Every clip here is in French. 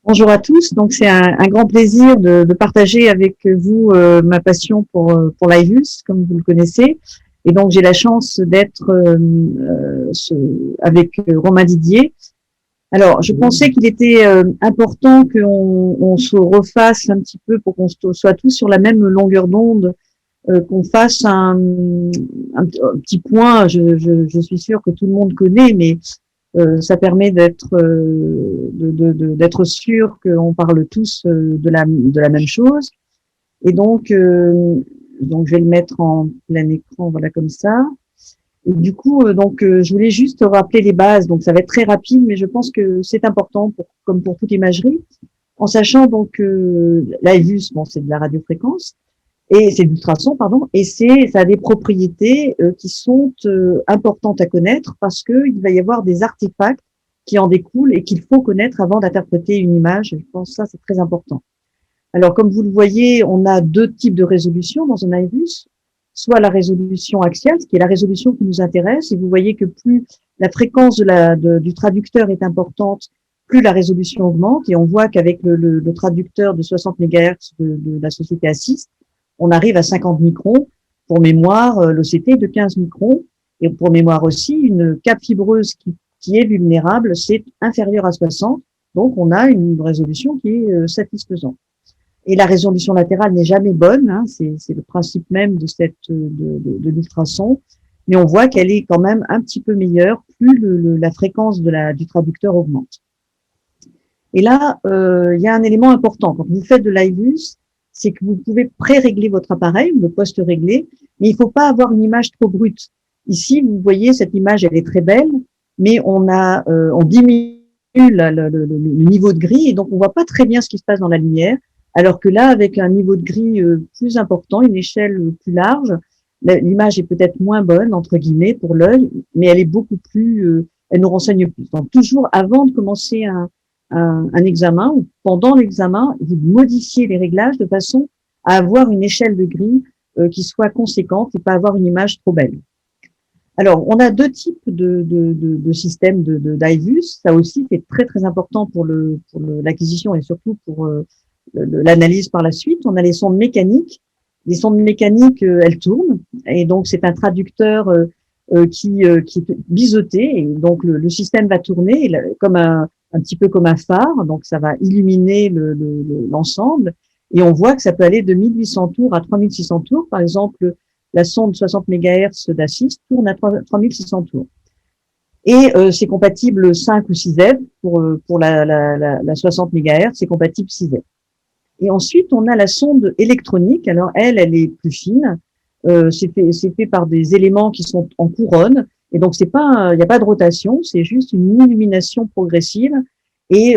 Bonjour à tous. Donc c'est un grand plaisir de partager avec vous ma passion pour l'IVUS, comme vous le connaissez. Et donc j'ai la chance d'être avec Romain Didier. Alors je pensais qu'il était important qu'on se refasse un petit peu pour qu'on soit tous sur la même longueur d'onde, qu'on fasse un petit point. Je suis sûre que tout le monde connaît, mais ça permet d'être sûr qu'on parle tous de la même chose. Et donc je vais le mettre en plein écran, voilà comme ça. Et du coup, je voulais juste rappeler les bases. Donc ça va être très rapide, mais je pense que c'est important, comme pour toute imagerie, en sachant donc que l'IVUS, bon, c'est de la radiofréquence, et c'est l'ultrason, pardon, et ça a des propriétés qui sont importantes à connaître parce qu'il va y avoir des artefacts qui en découlent et qu'il faut connaître avant d'interpréter une image. Je pense que ça, c'est très important. Alors, comme vous le voyez, on a deux types de résolution dans un IVUS, soit la résolution axiale, qui est la résolution qui nous intéresse, et vous voyez que plus la fréquence du traducteur est importante, plus la résolution augmente, et on voit qu'avec le traducteur de 60 MHz de la société Assist, on arrive à 50 microns. Pour mémoire, l'OCT est de 15 microns, et pour mémoire aussi, une cape fibreuse qui est vulnérable, c'est inférieur à 60, donc on a une résolution qui est satisfaisante. Et la résolution latérale n'est jamais bonne, hein, c'est le principe même de l'ultrason, mais on voit qu'elle est quand même un petit peu meilleure plus la fréquence du traducteur augmente. Et là, il y a un élément important. Quand vous faites de l'IVUS, c'est que vous pouvez pré-régler votre appareil, le post-régler, mais il ne faut pas avoir une image trop brute. Ici, vous voyez, cette image, elle est très belle, mais on diminue le niveau de gris et donc on voit pas très bien ce qui se passe dans la lumière. Alors que là, avec un niveau de gris plus important, une échelle plus large, l'image est peut-être moins bonne, entre guillemets, pour l'œil, mais elle est beaucoup plus, elle nous renseigne plus. Donc toujours avant de commencer un examen ou pendant l'examen, vous modifiez les réglages de façon à avoir une échelle de gris qui soit conséquente et pas avoir une image trop belle. Alors, on a deux types de systèmes d'IVUS. Ça aussi, c'est très très important pour l'acquisition et surtout pour l'analyse par la suite. On a les sondes mécaniques. Les sondes mécaniques, elles tournent et donc c'est un traducteur qui est biseauté et donc le système va tourner comme un petit peu comme un phare. Donc ça va illuminer l'ensemble et on voit que ça peut aller de 1800 tours à 3600 tours. Par exemple, la sonde 60 MHz d'Assist tourne à 3600 tours. Et c'est compatible 5 ou 6 F pour la 60 MHz, c'est compatible 6 F. Et ensuite, on a la sonde électronique. Alors, elle est plus fine. C'est fait par des éléments qui sont en couronne. Et donc, il n'y a pas de rotation, c'est juste une illumination progressive. Et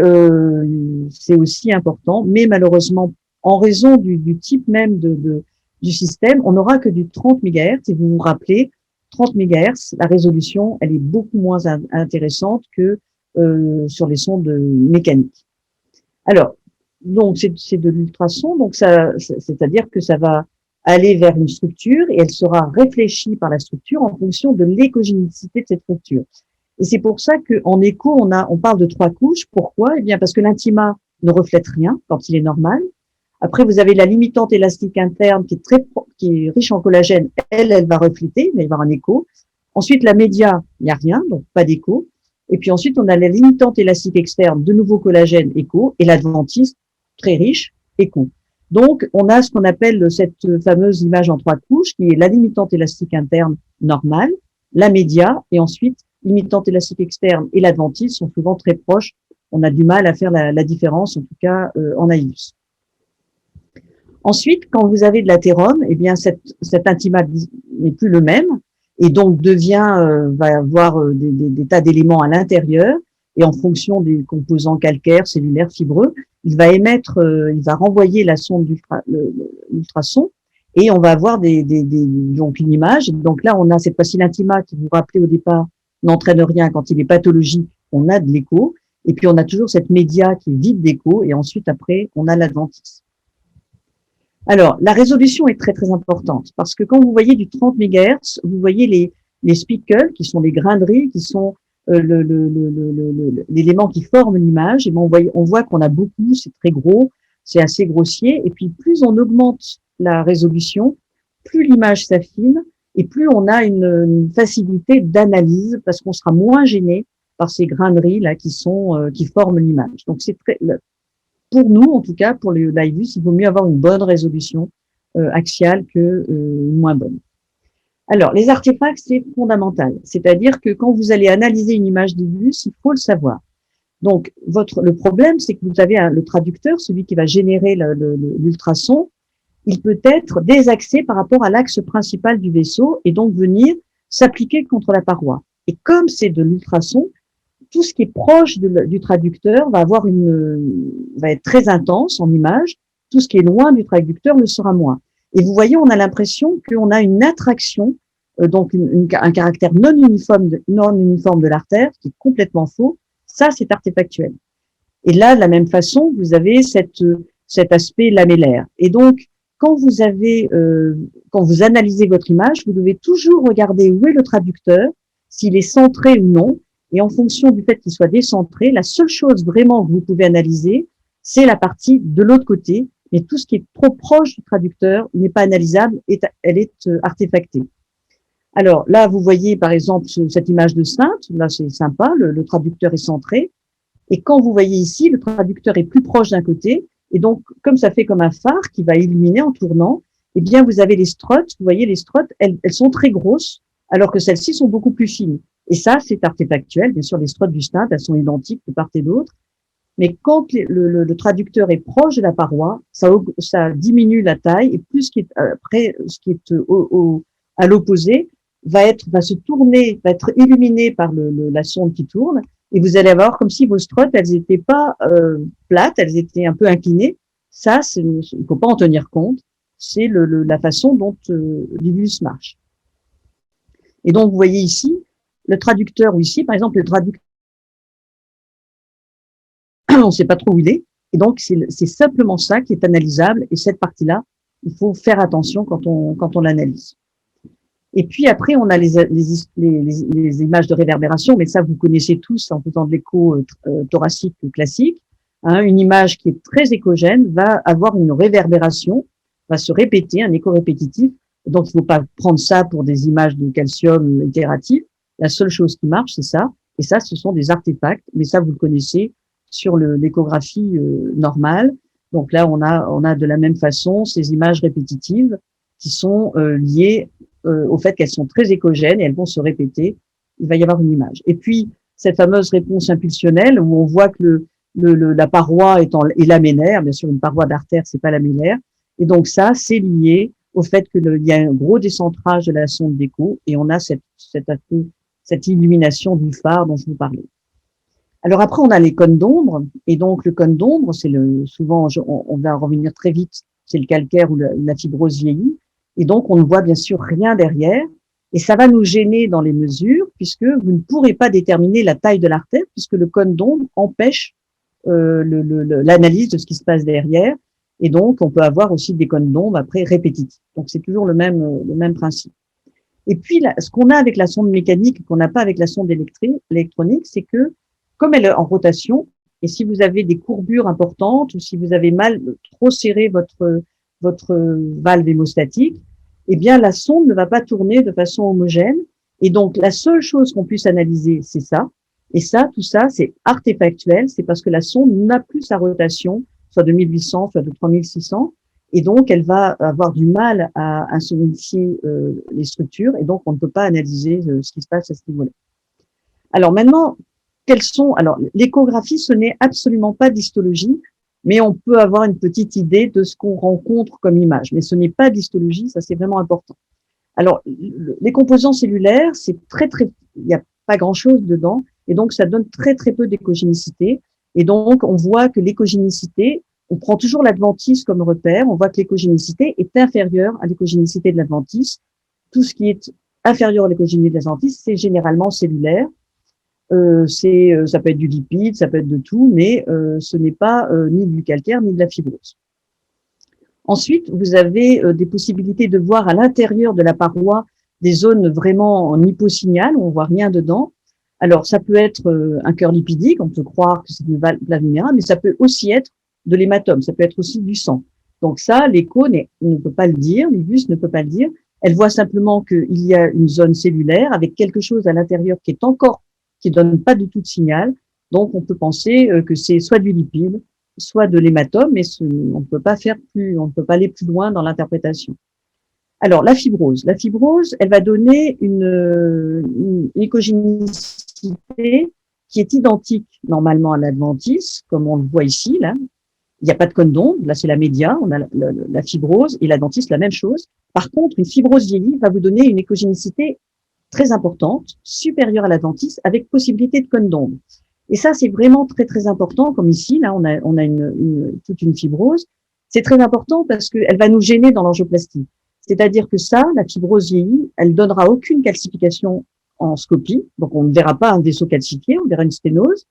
c'est aussi important. Mais malheureusement, en raison du type même du système, on n'aura que du 30 MHz. Et vous vous rappelez, 30 MHz, la résolution, elle est beaucoup moins intéressante que sur les sondes mécaniques. Alors, donc c'est de l'ultrason, donc c'est-à-dire que ça va aller vers une structure et elle sera réfléchie par la structure en fonction de l'écogénicité de cette structure. Et c'est pour ça qu'en écho, on parle de 3 couches. Pourquoi? Eh bien, parce que l'intima ne reflète rien quand il est normal. Après, vous avez la limitante élastique interne qui est riche en collagène. Elle va refléter, mais il va y avoir un écho. Ensuite, la média, il n'y a rien, donc pas d'écho. Et puis ensuite, on a la limitante élastique externe, de nouveau collagène, écho, et l'adventice, très riche, écho. Donc, on a ce qu'on appelle cette fameuse image en 3 couches, qui est la limitante élastique interne normale, la média, et ensuite, limitante élastique externe et l'adventice sont souvent très proches. On a du mal à faire la différence, en tout cas en IVUS. Ensuite, quand vous avez de l'athérome, eh bien, cet intima n'est plus le même et donc va avoir des tas d'éléments à l'intérieur et en fonction des composants calcaires, cellulaires, fibreux, il va renvoyer la sonde l'ultrason et on va avoir donc une image. Donc là, on a cette fois-ci l'intima qui, vous vous rappelez au départ, n'entraîne rien. Quand il est pathologique, on a de l'écho. Et puis, on a toujours cette média qui est vide d'écho. Et ensuite, après, on a l'adventice. Alors, la résolution est très, très importante parce que quand vous voyez du 30 MHz, vous voyez les spicules, qui sont les grains de riz, qui sont l'élément qui forme l'image, et ben on voit qu'on a beaucoup, c'est très gros, c'est assez grossier, et puis plus on augmente la résolution, plus l'image s'affine, et plus on a une facilité d'analyse, parce qu'on sera moins gêné par ces graineries là qui forment l'image. Donc c'est très, pour nous en tout cas, pour le live view, il vaut mieux avoir une bonne résolution axiale que moins bonne. Alors, les artefacts, c'est fondamental. C'est-à-dire que quand vous allez analyser une image d'Ibus, il faut le savoir. Donc, le problème, c'est que vous avez le traducteur, celui qui va générer l'ultrason, il peut être désaxé par rapport à l'axe principal du vaisseau et donc venir s'appliquer contre la paroi. Et comme c'est de l'ultrason, tout ce qui est proche du traducteur va être très intense en image. Tout ce qui est loin du traducteur le sera moins. Et vous voyez, on a l'impression qu'on a une attraction, donc un caractère non uniforme de l'artère, qui est complètement faux. Ça, c'est artefactuel. Et là, de la même façon, vous avez cet aspect lamellaire. Et donc, quand vous analysez votre image, vous devez toujours regarder où est le traducteur, s'il est centré ou non. Et en fonction du fait qu'il soit décentré, la seule chose vraiment que vous pouvez analyser, c'est la partie de l'autre côté. Mais tout ce qui est trop proche du traducteur n'est pas analysable, elle est artefactée. Alors là, vous voyez par exemple cette image de Sainte, là c'est sympa, le traducteur est centré. Et quand vous voyez ici, le traducteur est plus proche d'un côté, et donc comme ça fait comme un phare qui va illuminer en tournant, eh bien vous avez les struts, vous voyez les struts, elles sont très grosses, alors que celles-ci sont beaucoup plus fines. Et ça, c'est artefactuel. Bien sûr, les struts du Sainte, elles sont identiques de part et d'autre. Mais quand le traducteur est proche de la paroi, ça diminue la taille, et plus ce qui est après, ce qui est à l'opposé, va se tourner, va être illuminé par la sonde qui tourne, et vous allez avoir comme si vos struts, elles n'étaient pas plates, elles étaient un peu inclinées. Ça, il ne faut pas en tenir compte. C'est la façon dont l'Ibus marche. Et donc, vous voyez ici, le traducteur, ou ici, par exemple, le traducteur, on ne sait pas trop où il est. Et donc, c'est simplement ça qui est analysable. Et cette partie-là, il faut faire attention quand on l'analyse. Et puis après, on a les images de réverbération, mais ça, vous connaissez tous en faisant de l'écho thoracique classique. Hein, une image qui est très échogène va avoir une réverbération, va se répéter, un écho répétitif. Donc, il ne faut pas prendre ça pour des images de calcium itératives. La seule chose qui marche, c'est ça. Et ça, ce sont des artefacts, mais ça, vous le connaissez sur l'échographie normale. Donc là, on a de la même façon ces images répétitives qui sont liées au fait qu'elles sont très échogènes et elles vont se répéter. Il va y avoir une image. Et puis, cette fameuse réponse impulsionnelle où on voit que la paroi est lamellaire. Bien sûr, une paroi d'artère, c'est pas lamellaire. Et donc ça, c'est lié au fait qu'il y a un gros décentrage de la sonde d'écho et on a cette illumination du phare dont je vous parlais. Alors après, on a les cônes d'ombre, et donc le cône d'ombre, c'est souvent, on va revenir très vite, c'est le calcaire ou la fibrose vieillie, et donc on ne voit bien sûr rien derrière, et ça va nous gêner dans les mesures, puisque vous ne pourrez pas déterminer la taille de l'artère, puisque le cône d'ombre empêche l'analyse de ce qui se passe derrière, et donc on peut avoir aussi des cônes d'ombre après répétitifs. Donc c'est toujours le même principe. Et puis ce qu'on a avec la sonde mécanique, qu'on n'a pas avec la sonde électronique, c'est que comme elle est en rotation, et si vous avez des courbures importantes ou si vous avez trop serré votre valve hémostatique, eh bien la sonde ne va pas tourner de façon homogène. Et donc la seule chose qu'on puisse analyser, c'est ça. Et ça, tout ça, c'est artefactuel. C'est parce que la sonde n'a plus sa rotation, soit de 1800, soit de 3600. Et donc elle va avoir du mal à insonifier les structures. Et donc on ne peut pas analyser ce qui se passe à ce niveau-là. Alors maintenant, alors, l'échographie, ce n'est absolument pas d'histologie, mais on peut avoir une petite idée de ce qu'on rencontre comme image. Mais ce n'est pas d'histologie, ça c'est vraiment important. Alors, les composants cellulaires, il n'y a pas grand-chose dedans, et donc ça donne très très peu d'échogénicité. Et donc, on voit que l'échogénicité, on prend toujours l'adventice comme repère, on voit que l'échogénicité est inférieure à l'échogénicité de l'adventice. Tout ce qui est inférieur à l'échogénicité de l'adventice, c'est généralement cellulaire. Ça peut être du lipide, ça peut être de tout, mais ce n'est pas ni du calcaire ni de la fibrose. Ensuite, vous avez des possibilités de voir à l'intérieur de la paroi des zones vraiment en hyposignal, où on voit rien dedans. Alors, ça peut être un cœur lipidique, on peut croire que c'est une plaque minérale, mais ça peut aussi être de l'hématome, ça peut être aussi du sang. Donc ça, l'écho ne peut pas le dire, l'IVUS ne peut pas le dire. Elle voit simplement qu'il y a une zone cellulaire avec quelque chose à l'intérieur qui donne pas du tout de signal. Donc, on peut penser que c'est soit du lipide, soit de l'hématome, mais on ne peut pas on ne peut pas aller plus loin dans l'interprétation. Alors, la fibrose. La fibrose, elle va donner une écogénicité qui est identique normalement à l'adventice, comme on le voit ici, là. Il n'y a pas de cône d'onde, là c'est la média, on a la fibrose, et l'adventice, la même chose. Par contre, une fibrose vieillie va vous donner une écogénicité très importante, supérieure à l'adventice, avec possibilité de cône d'onde. Et ça, c'est vraiment très, très important, comme ici, là, on a toute une fibrose. C'est très important parce qu'elle va nous gêner dans l'angioplastie. C'est-à-dire que ça, la fibrose vieillie, elle donnera aucune calcification en scopie, donc on ne verra pas un vaisseau calcifié, on verra une sténose.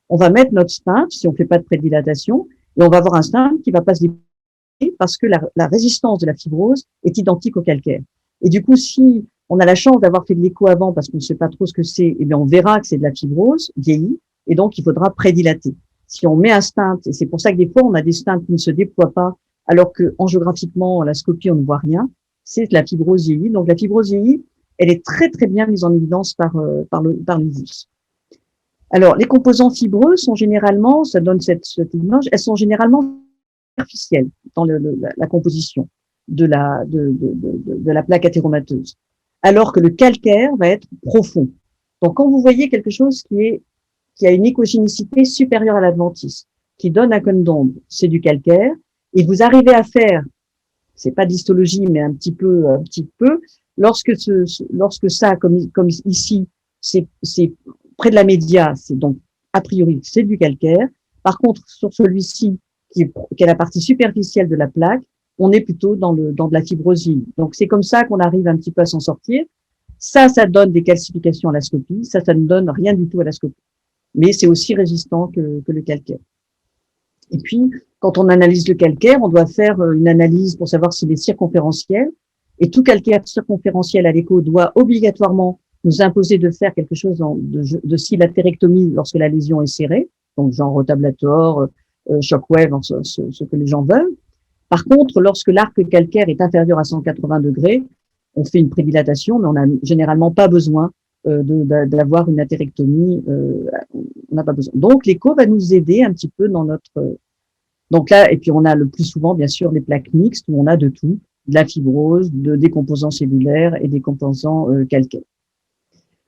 On va mettre notre stent, si on ne fait pas de prédilatation, et on va avoir un stent qui va pas se développer parce que la résistance de la fibrose est identique au calcaire. Et du coup, si on a la chance d'avoir fait de l'écho avant parce qu'on ne sait pas trop ce que c'est, eh bien on verra que c'est de la fibrose vieillie, et donc il faudra prédilater. Si on met un stent, et c'est pour ça que des fois on a des stents qui ne se déploient pas, alors que angiographiquement, la scopie, on ne voit rien, c'est de la fibrose vieillie. Donc la fibrose vieillie, elle est très très bien mise en évidence par l'UVUS. Alors, les composants fibreux sont généralement, ça donne cette image, elles sont généralement superficielles dans la composition de la plaque athéromateuse, alors que le calcaire va être profond. Donc, quand vous voyez quelque chose qui a une écogénicité supérieure à l'adventice, qui donne un cône d'ombre, c'est du calcaire, et vous arrivez à faire, c'est pas d'histologie, mais un petit peu, lorsque ça, comme ici, c'est près de la média, c'est donc, a priori, c'est du calcaire. Par contre, sur celui-ci, qui est la partie superficielle de la plaque, on est plutôt dans de la fibrosine. Donc, c'est comme ça qu'on arrive un petit peu à s'en sortir. Ça donne des calcifications à la scopie. Ça ne donne rien du tout à la scopie. Mais c'est aussi résistant que le calcaire. Et puis, quand on analyse le calcaire, on doit faire une analyse pour savoir s'il est circonférentiel. Et tout calcaire circonférentiel à l'écho doit obligatoirement nous imposer de faire quelque chose de silatérectomie lorsque la lésion est serrée, donc genre rotablator, shockwave, ce que les gens veulent. Par contre, lorsque l'arc calcaire est inférieur à 180 degrés, on fait une prédilatation, mais on n'a généralement pas besoin d'avoir une atérectomie. On n'a pas besoin. Donc, l'écho va nous aider un petit peu dans notre. Donc là, et puis on a le plus souvent, bien sûr, les plaques mixtes où on a de tout, de la fibrose, des composants cellulaires et des composants calcaires.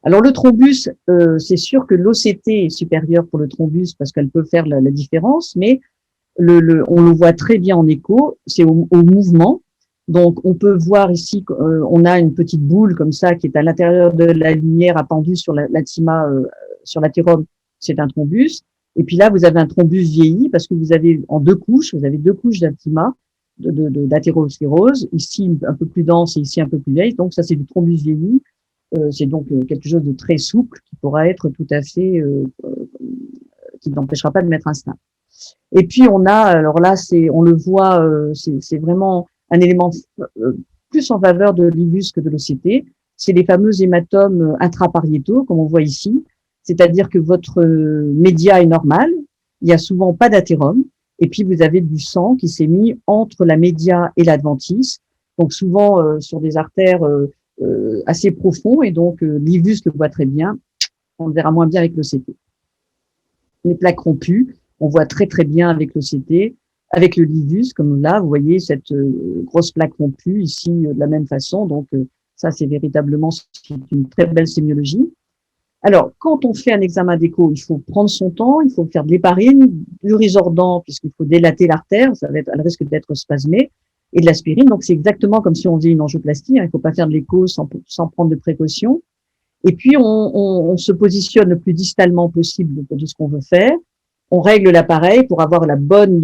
Alors le thrombus, c'est sûr que l'OCT est supérieur pour le thrombus parce qu'elle peut faire la différence, mais on le voit très bien en écho, c'est au mouvement. Donc on peut voir ici, on a une petite boule comme ça qui est à l'intérieur de la lumière appendue sur l'atima, sur l'athérome, c'est un thrombus. Et puis là, vous avez un thrombus vieilli parce que vous avez deux couches d'athima, d'athérosclérose, ici un peu plus dense et ici un peu plus vieille. Donc ça, c'est du thrombus vieilli. C'est donc quelque chose de très souple qui pourra être tout à fait, qui n'empêchera pas de mettre un stent. Et puis on a, alors là, on le voit, c'est vraiment un élément plus en faveur de l'IVUS que de l'OCT. C'est les fameux hématomes intrapariétaux, comme on voit ici. C'est-à-dire que votre média est normal, il n'y a souvent pas d'athérome, et puis vous avez du sang qui s'est mis entre la média et l'adventice, donc souvent sur des artères assez profonds, et donc l'IVUS le voit très bien, on le verra moins bien avec l'OCT. Les plaques rompues, on voit très très bien avec l'OCT, avec le LIVUS, comme là, vous voyez cette grosse plaque rompue ici de la même façon, donc ça c'est véritablement une très belle sémiologie. Alors, quand on fait un examen d'écho, il faut prendre son temps, il faut faire de l'héparine, du Risordan, puisqu'il faut dilater l'artère, elle risque d'être spasmée, et de l'aspirine. Donc, c'est exactement comme si on faisait une angioplastie, hein, il ne faut pas faire de l'écho sans prendre de précautions. Et puis, on se positionne le plus distalement possible de ce qu'on veut faire. On règle l'appareil pour avoir la bonne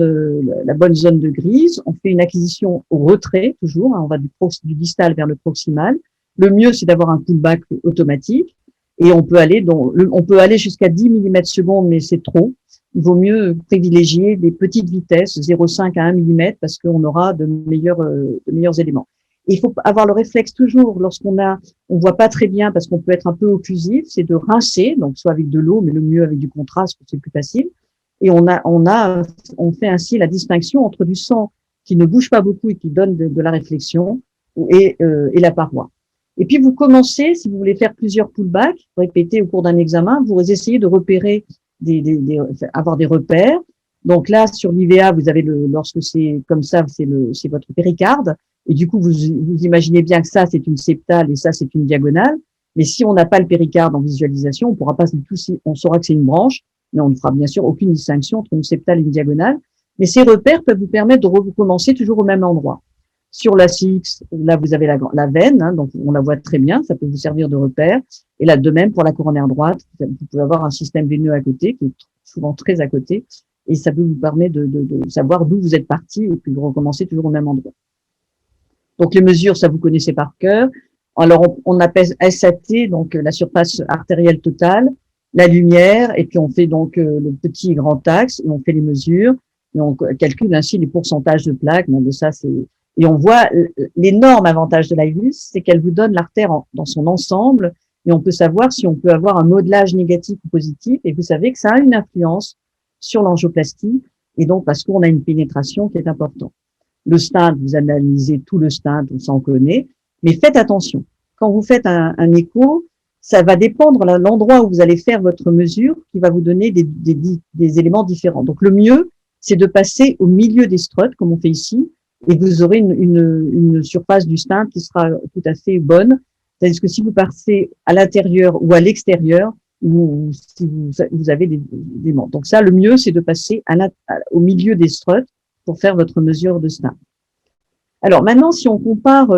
zone de grise. On fait une acquisition au retrait, toujours, hein, on va du distal vers le proximal. Le mieux, c'est d'avoir un pullback automatique. Et on peut aller jusqu'à 10 mm/s, mais c'est trop. Il vaut mieux privilégier des petites vitesses, 0,5 à 1 mm, parce qu'on aura de meilleurs éléments. Et il faut avoir le réflexe toujours, on voit pas très bien parce qu'on peut être un peu occlusif, c'est de rincer, donc soit avec de l'eau, mais le mieux avec du contraste, c'est plus facile. Et on fait ainsi la distinction entre du sang qui ne bouge pas beaucoup et qui donne de la réflexion et la paroi. Et puis vous commencez, si vous voulez faire plusieurs pullbacks, répéter au cours d'un examen, vous essayez de repérer avoir des repères. Donc là, sur l'IVA, vous avez lorsque c'est comme ça, c'est votre péricarde. Et du coup, vous imaginez bien que ça, c'est une septale et ça, c'est une diagonale. Mais si on n'a pas le péricarde en visualisation, on pourra pas du tout, on saura que c'est une branche, mais on ne fera bien sûr aucune distinction entre une septale et une diagonale. Mais ces repères peuvent vous permettre de recommencer toujours au même endroit. Sur la CX, là, vous avez la veine, hein, donc on la voit très bien, ça peut vous servir de repère. Et là, de même, pour la coronaire droite, vous pouvez avoir un système veineux à côté, qui est souvent très à côté, et ça peut vous permettre de savoir d'où vous êtes parti et puis de recommencer toujours au même endroit. Donc, les mesures, ça vous connaissez par cœur. Alors, on appelle SAT, donc la surface artérielle totale, la lumière, et puis on fait donc le petit et grand axe, et on fait les mesures, et on calcule ainsi les pourcentages de plaques. Bon, de ça, et on voit l'énorme avantage de l'IVUS, c'est qu'elle vous donne l'artère dans son ensemble, et on peut savoir si on peut avoir un modelage négatif ou positif, et vous savez que ça a une influence sur l'angioplastie, et donc parce qu'on a une pénétration qui est importante. Le stent, vous analysez tout le stent, on s'en connaît, mais faites attention. Quand vous faites un écho, ça va dépendre de l'endroit où vous allez faire votre mesure qui va vous donner des éléments différents. Donc le mieux, c'est de passer au milieu des struts, comme on fait ici, et vous aurez une surface du stent qui sera tout à fait bonne. C'est-à-dire que si vous passez à l'intérieur ou à l'extérieur, ou si vous avez des membres. Donc ça, le mieux, c'est de passer au milieu des struts pour faire votre mesure de stent. Alors maintenant, si on compare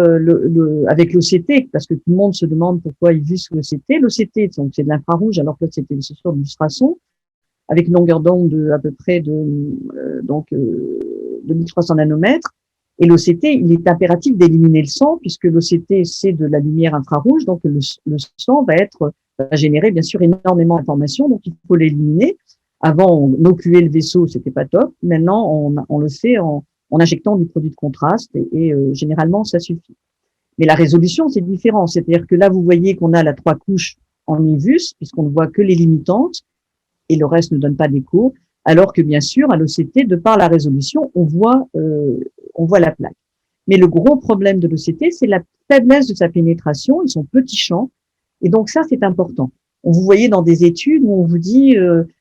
avec l'OCT, parce que tout le monde se demande pourquoi il vit sous l'OCT, l'OCT, donc c'est de l'infrarouge, alors que c'était une sorte d'ultrason, avec une longueur d'onde à peu près de 2300 nanomètres. Et l'OCT, il est impératif d'éliminer le sang, puisque l'OCT, c'est de la lumière infrarouge, donc le sang va générer bien sûr énormément d'informations, donc il faut l'éliminer. Avant, on occluait le vaisseau, c'était pas top. Maintenant, on le fait en injectant du produit de contraste et généralement, ça suffit. Mais la résolution, c'est différent. C'est-à-dire que là, vous voyez qu'on a la 3 couches en IVUS, puisqu'on ne voit que les limitantes et le reste ne donne pas d'écho. Alors que bien sûr, à l'OCT, de par la résolution, on voit la plaque. Mais le gros problème de l'OCT, c'est la faiblesse de sa pénétration et son petit champ. Et donc ça, c'est important. Vous voyez dans des études où on vous dit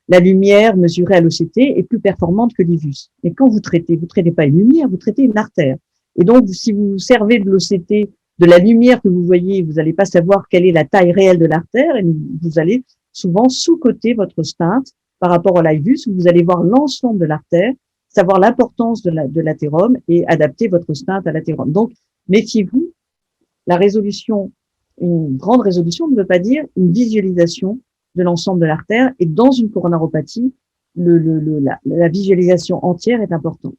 la lumière mesurée à l'OCT est plus performante que l'IVUS. Mais quand vous traitez pas une lumière, vous traitez une artère. Et donc, si vous servez de l'OCT, de la lumière que vous voyez, vous n'allez pas savoir quelle est la taille réelle de l'artère et vous allez souvent sous-coter votre stent par rapport à l'IVUS où vous allez voir l'ensemble de l'artère, savoir l'importance de l'athérome et adapter votre stent à l'athérome. Donc, méfiez-vous, la résolution, une grande résolution ne veut pas dire une visualisation de l'ensemble de l'artère et dans une coronaropathie, la visualisation entière est importante.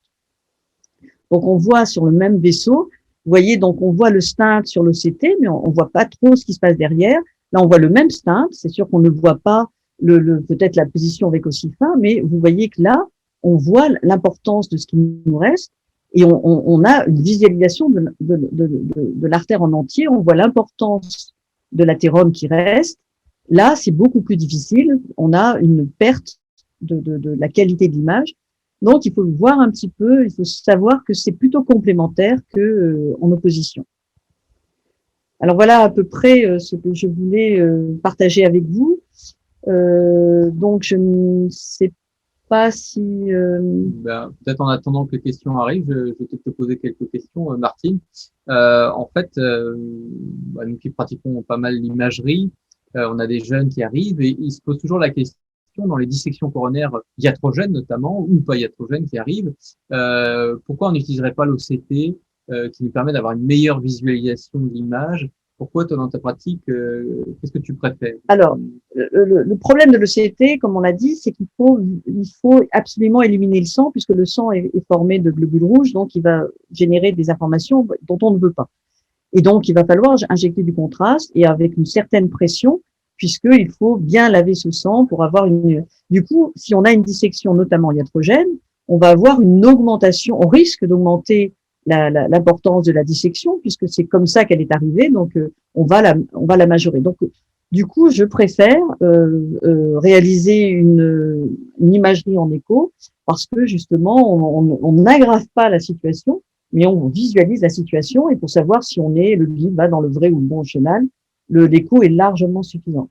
Donc, on voit sur le même vaisseau, vous voyez, donc on voit le stent sur l'OCT, mais on voit pas trop ce qui se passe derrière. Là, on voit le même stent, c'est sûr qu'on ne voit pas peut-être la position avec aussi fin, mais vous voyez que là, on voit l'importance de ce qui nous reste et on a une visualisation de l'artère en entier, on voit l'importance de l'athérome qui reste. Là, c'est beaucoup plus difficile, on a une perte de la qualité de l'image. Donc, il faut voir un petit peu, il faut savoir que c'est plutôt complémentaire que en opposition. Alors voilà à peu près ce que je voulais partager avec vous. Donc, je ne sais pas si… Peut-être en attendant que les questions arrivent, je vais peut-être te poser quelques questions, Martine. En fait, nous qui pratiquons pas mal l'imagerie, on a des jeunes qui arrivent et ils se posent toujours la question dans les dissections coronaires iatrogènes notamment, ou pas iatrogènes qui arrivent, pourquoi on n'utiliserait pas l'OCT qui nous permet d'avoir une meilleure visualisation de l'image? Pourquoi toi dans ta pratique, qu'est-ce que tu préfères? Alors, le problème de l'OCT, comme on l'a dit, c'est qu'il faut absolument éliminer le sang puisque le sang est formé de globules rouges, donc il va générer des informations dont on ne veut pas. Et donc, il va falloir injecter du contraste et avec une certaine pression, puisqu'il faut bien laver ce sang pour avoir Du coup, si on a une dissection, notamment iatrogène, on va avoir une augmentation, on risque d'augmenter l'importance de la dissection, puisque c'est comme ça qu'elle est arrivée, donc on va la majorer. Donc, du coup, je préfère réaliser une imagerie en écho parce que justement, on n'aggrave pas la situation, mais on visualise la situation et pour savoir si le guide va dans le vrai ou le bon chemin, l'écho est largement suffisant.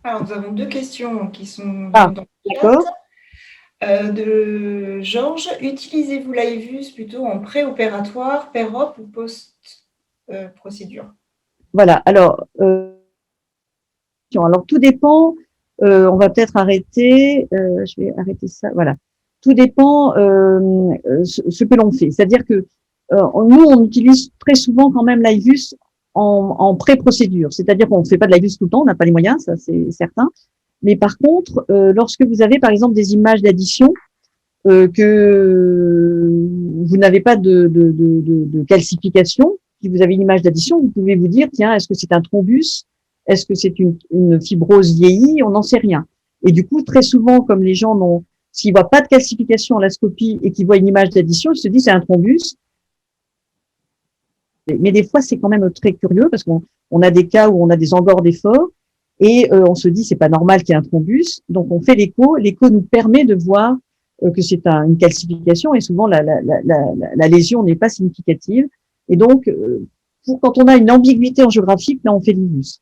Alors, nous avons deux questions qui sont Ah, dans le d'accord. chat. De Georges, utilisez-vous l'IVUS plutôt en préopératoire, pér-op ou post-procédure? Voilà. Alors, tout dépend. On va peut-être arrêter. Je vais arrêter ça. Voilà. Tout dépend ce que l'on fait. C'est-à-dire que nous, on utilise très souvent quand même l'IVUS en pré-procédure. C'est-à-dire qu'on ne fait pas de l'IVUS tout le temps, on n'a pas les moyens, ça c'est certain. Mais par contre, lorsque vous avez par exemple des images d'addition que vous n'avez pas de calcification, si vous avez une image d'addition, vous pouvez vous dire, tiens, est-ce que c'est un thrombus? Est-ce que c'est une fibrose vieillie? On n'en sait rien. Et du coup, très souvent, comme les gens s'ils voient pas de calcification à la scopie et qu'ils voient une image d'addition, ils se disent c'est un thrombus. Mais des fois, c'est quand même très curieux parce qu'on a des cas où on a des engords d'effort et on se dit c'est pas normal qu'il y ait un thrombus. Donc on fait l'écho. L'écho nous permet de voir que c'est une calcification et souvent la lésion n'est pas significative. Et donc, quand on a une ambiguïté angiographique, là on fait l'IVUS.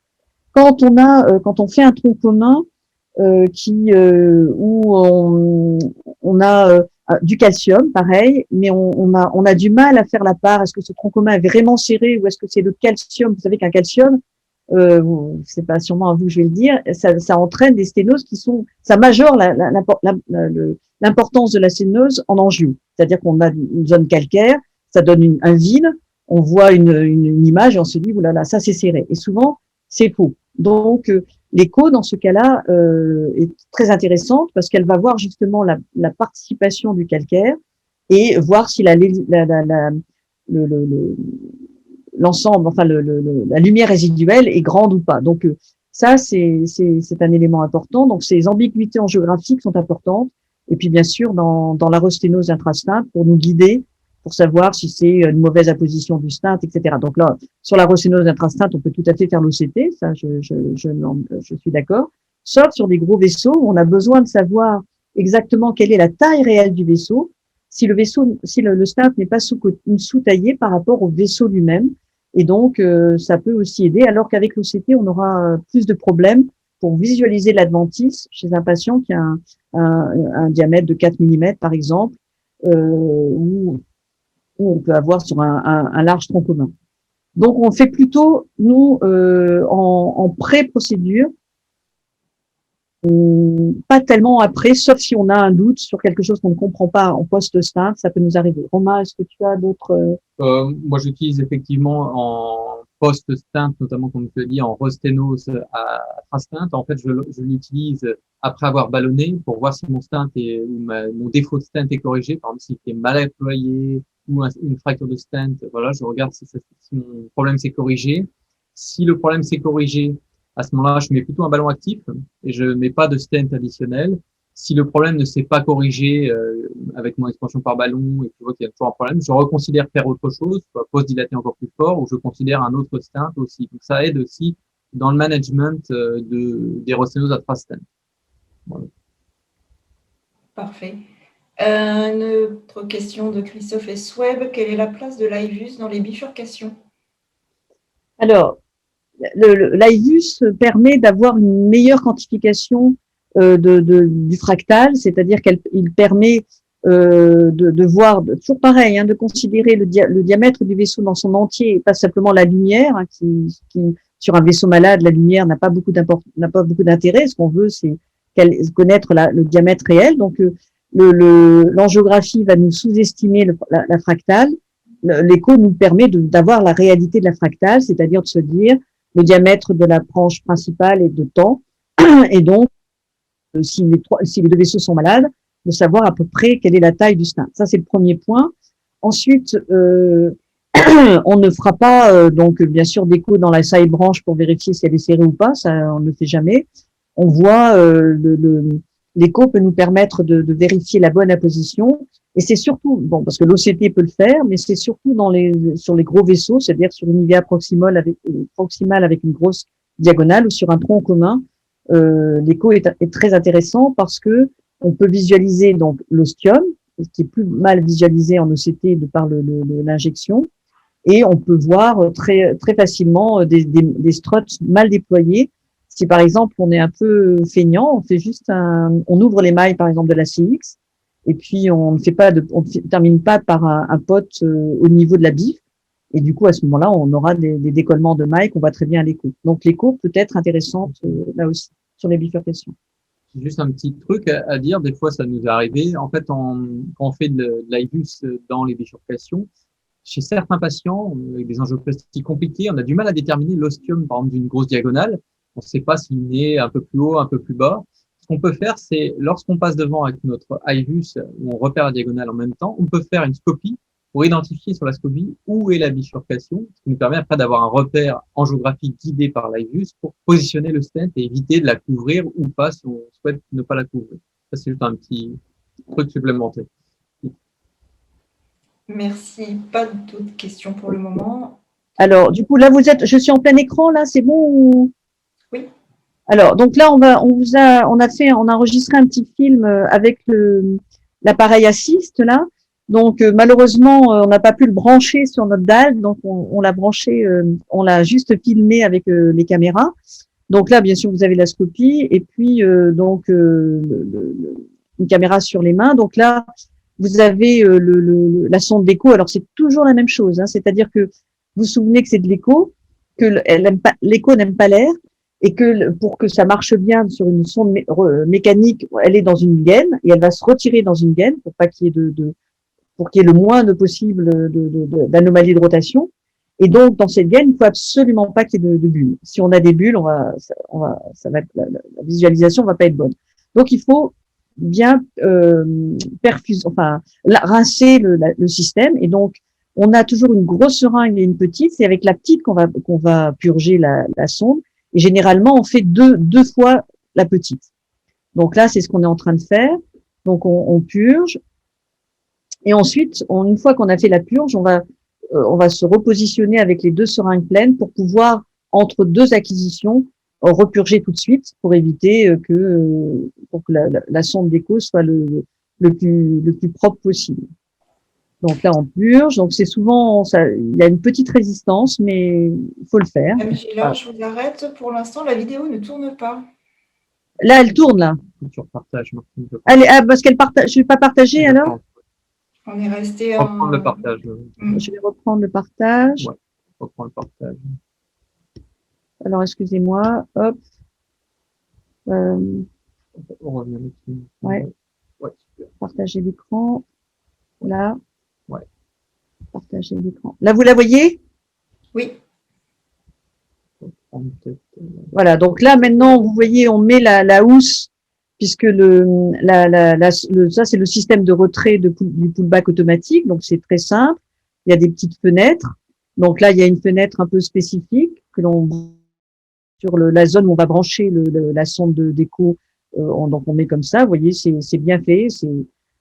Quand on fait un tronc commun où on a du calcium, pareil, mais on a du mal à faire la part. Est-ce que ce tronc commun est vraiment serré ou est-ce que c'est le calcium? Vous savez qu'un calcium, c'est pas sûrement à vous que je vais le dire, ça entraîne des sténoses ça majore l'importance de la sténose en angios. C'est-à-dire qu'on a une zone calcaire, ça donne un vide, on voit une image et on se dit, oulala, ça c'est serré. Et souvent, c'est faux. Donc, l'écho, dans ce cas-là, est très intéressante parce qu'elle va voir justement la participation du calcaire et voir si l'ensemble, enfin la lumière résiduelle est grande ou pas. Donc ça, c'est un élément important. Donc ces ambiguïtés angiographiques sont importantes. Et puis bien sûr, dans la rosténose intrastinte, pour nous guider, pour savoir si c'est une mauvaise apposition du stinte, etc. Donc là, sur la rosténose intrastinte, on peut tout à fait faire l'OCT, ça je suis d'accord. Sauf sur des gros vaisseaux où on a besoin de savoir exactement quelle est la taille réelle du vaisseau, si le stinte n'est pas sous-taillé par rapport au vaisseau lui-même. Et donc, ça peut aussi aider, alors qu'avec l'OCT, on aura plus de problèmes pour visualiser l'adventice chez un patient qui a un diamètre de 4 mm, par exemple, où on peut avoir sur un large tronc commun. Donc, on fait plutôt, nous, en pré-procédure, pas tellement après, sauf si on a un doute sur quelque chose qu'on ne comprend pas en post-stint, ça peut nous arriver. Romain, est-ce que tu as d'autres... Moi, j'utilise effectivement en post-stint, notamment comme tu l'as dit, en rosténose à stint. En fait, je l'utilise après avoir ballonné pour voir si mon stint mon défaut de stint est corrigé, par exemple s'il est mal employé ou une fracture de stint. Voilà, je regarde si mon problème s'est corrigé. Si le problème s'est corrigé, à ce moment-là, je mets plutôt un ballon actif et je mets pas de stent additionnel. Si le problème ne s'est pas corrigé avec mon expansion par ballon et que je vois qu'il y a toujours un problème, je reconsidère faire autre chose, soit post-dilater encore plus fort, ou je considère un autre stent aussi. Donc ça aide aussi dans le management des rosténoses atrastènes. Voilà. Parfait. Une autre question de Christophe S. Webb. Quelle est la place de l'IVUS dans les bifurcations? Alors, l'IVUS permet d'avoir une meilleure quantification du fractal, c'est-à-dire qu'il permet de voir, toujours pareil, hein, de considérer le diamètre du vaisseau dans son entier et pas simplement la lumière, hein, qui sur un vaisseau malade, la lumière n'a pas beaucoup d'intérêt. Ce qu'on veut, c'est connaître le diamètre réel. Donc, l'angiographie va nous sous-estimer la fractale. L'écho nous permet d'avoir la réalité de la fractale, c'est-à-dire de se dire le diamètre de la branche principale est de temps, et donc si les deux vaisseaux sont malades, de savoir à peu près quelle est la taille du stint. Ça, c'est le premier point. Ensuite, on ne fera pas donc bien sûr d'écho dans la side branche pour vérifier si elle est serrée ou pas, ça on ne le fait jamais. On voit l'écho peut nous permettre de vérifier la bonne apposition Et c'est surtout, bon, parce que l'OCT peut le faire, mais c'est surtout sur les gros vaisseaux, c'est-à-dire sur une IVA proximale avec une grosse diagonale ou sur un tronc commun. L'écho est très intéressant parce que on peut visualiser donc l'ostium, qui est plus mal visualisé en OCT de par l'injection, et on peut voir très facilement des struts mal déployés. Si par exemple on est un peu feignant, on fait juste on ouvre les mailles par exemple de la CX, et puis on ne termine pas par un pot au niveau de la bif, et du coup à ce moment-là on aura des décollements de mailles qu'on voit très bien à l'écho. Donc l'écho peut être intéressante là aussi sur les bifurcations. Juste un petit truc à dire, des fois ça nous est arrivé. En fait, quand on fait de l'IVUS dans les bifurcations, chez certains patients avec des angioplastiques compliquées, on a du mal à déterminer l'ostium, par exemple, d'une grosse diagonale. On ne sait pas s'il est un peu plus haut, un peu plus bas. Ce qu'on peut faire, c'est lorsqu'on passe devant avec notre IVUS, où on repère la diagonale en même temps, on peut faire une scopie pour identifier sur la scopie où est la bifurcation, ce qui nous permet après d'avoir un repère angiographique guidé par l'IVUS pour positionner le stent et éviter de la couvrir ou pas si on souhaite ne pas la couvrir. Ça, c'est juste un petit truc supplémentaire. Merci. Pas d'autres questions pour le moment. Alors, du coup, là, je suis en plein écran, là, c'est bon ou... Oui. Alors, donc là, on a enregistré un petit film avec l'appareil Assist, là. Donc, malheureusement, on n'a pas pu le brancher sur notre dalle, donc on l'a branché, on l'a juste filmé avec les caméras. Donc là, bien sûr, vous avez la scopie, et puis une caméra sur les mains. Donc là, vous avez la sonde d'écho. Alors c'est toujours la même chose, hein, c'est-à-dire que vous vous souvenez que c'est de l'écho, que l'écho n'aime pas l'air, et que pour que ça marche bien sur une sonde mécanique, elle est dans une gaine et elle va se retirer dans une gaine pour pas qu'il y ait pour qu'il y ait le moins de possible d'anomalies de rotation. Et donc dans cette gaine, il faut absolument pas qu'il y ait de bulles. Si on a des bulles, la visualisation va pas être bonne. Donc il faut bien rincer le système. Et donc on a toujours une grosse seringue et une petite. C'est avec la petite qu'on va purger la sonde. Et généralement, on fait deux fois la petite. Donc là, c'est ce qu'on est en train de faire. Donc on purge. Et ensuite, une fois qu'on a fait la purge, on va se repositionner avec les deux seringues pleines pour pouvoir, entre deux acquisitions, repurger tout de suite pour éviter pour que la sonde d'écho soit le plus propre possible. Donc là, on purge. Donc c'est souvent, il y a une petite résistance, mais il faut le faire. Angela, je vous arrête. Pour l'instant, la vidéo ne tourne pas. Là, elle tourne, là. Sur partage, Martine. Allez, parce qu'elle partage. Je ne vais pas partager, alors? On est resté Reprendre le partage. Je vais reprendre le partage. Ouais, reprendre le partage. Alors, excusez-moi. Hop. On revient ici. Ouais. Ouais, super. Partager l'écran. Là. Ouais. Partager l'écran. Là, vous la voyez? Oui. Voilà. Donc là, maintenant, vous voyez, on met la housse, puisque ça, c'est le système de retrait du pullback automatique. Donc, c'est très simple. Il y a des petites fenêtres. Donc là, il y a une fenêtre un peu spécifique sur la zone où on va brancher la sonde d'écho. Donc, on met comme ça. Vous voyez, c'est bien fait.